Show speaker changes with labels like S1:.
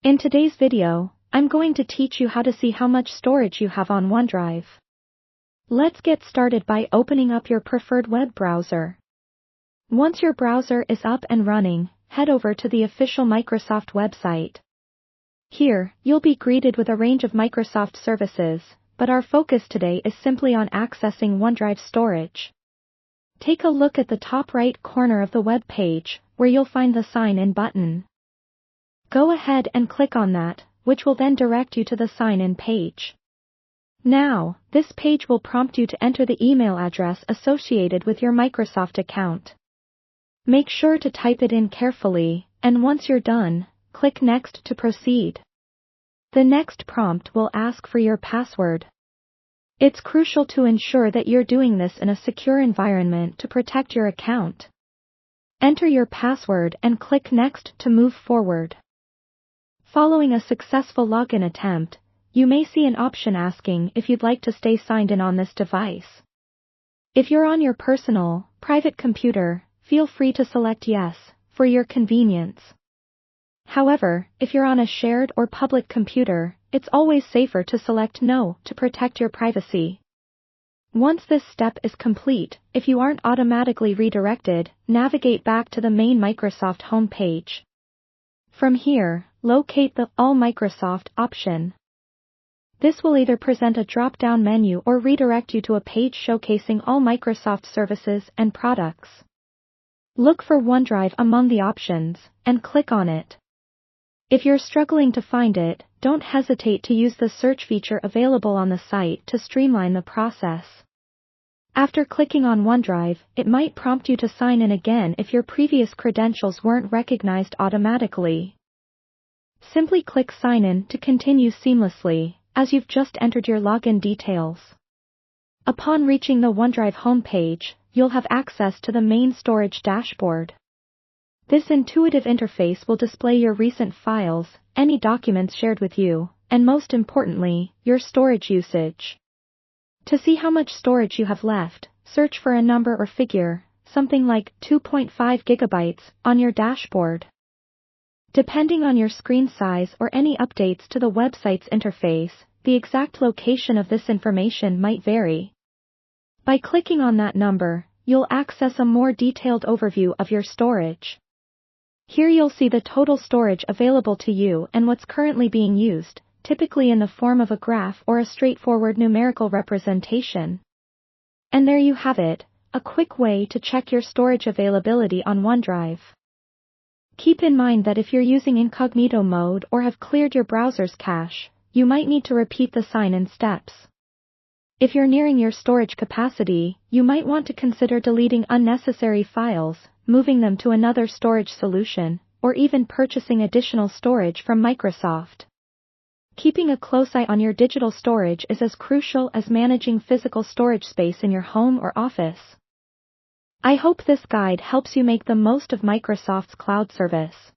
S1: In today's video, I'm going to teach you how to see how much storage you have on OneDrive. Let's get started by opening up your preferred web browser. Once your browser is up and running, head over to the official Microsoft website. Here, you'll be greeted with a range of Microsoft services, but our focus today is simply on accessing OneDrive Storage. Take a look at the top right corner of the web page, where you'll find the Sign In button. Go ahead and click on that, which will then direct you to the Sign In page. Now, this page will prompt you to enter the email address associated with your Microsoft account. Make sure to type it in carefully, and once you're done, click Next to proceed. The next prompt will ask for your password. It's crucial to ensure that you're doing this in a secure environment to protect your account. Enter your password and click Next to move forward. Following a successful login attempt, you may see an option asking if you'd like to stay signed in on this device. If you're on your personal, private computer, feel free to select Yes, for your convenience. However, if you're on a shared or public computer, it's always safer to select No to protect your privacy. Once this step is complete, if you aren't automatically redirected, navigate back to the main Microsoft homepage. From here, locate the All Microsoft option. This will either present a drop-down menu or redirect you to a page showcasing all Microsoft services and products. Look for OneDrive among the options, and click on it. If you're struggling to find it, don't hesitate to use the search feature available on the site to streamline the process. After clicking on OneDrive, it might prompt you to sign in again if your previous credentials weren't recognized automatically. Simply click Sign In to continue seamlessly, as you've just entered your login details. Upon reaching the OneDrive homepage, you'll have access to the main storage dashboard. This intuitive interface will display your recent files, any documents shared with you, and most importantly, your storage usage. To see how much storage you have left, search for a number or figure, something like 2.5 gigabytes, on your dashboard. Depending on your screen size or any updates to the website's interface, the exact location of this information might vary. By clicking on that number, you'll access a more detailed overview of your storage. Here you'll see the total storage available to you and what's currently being used, typically in the form of a graph or a straightforward numerical representation. And there you have it, a quick way to check your storage availability on OneDrive. Keep in mind that if you're using incognito mode or have cleared your browser's cache, you might need to repeat the sign-in steps. If you're nearing your storage capacity, you might want to consider deleting unnecessary files, moving them to another storage solution, or even purchasing additional storage from Microsoft. Keeping a close eye on your digital storage is as crucial as managing physical storage space in your home or office. I hope this guide helps you make the most of Microsoft's cloud service.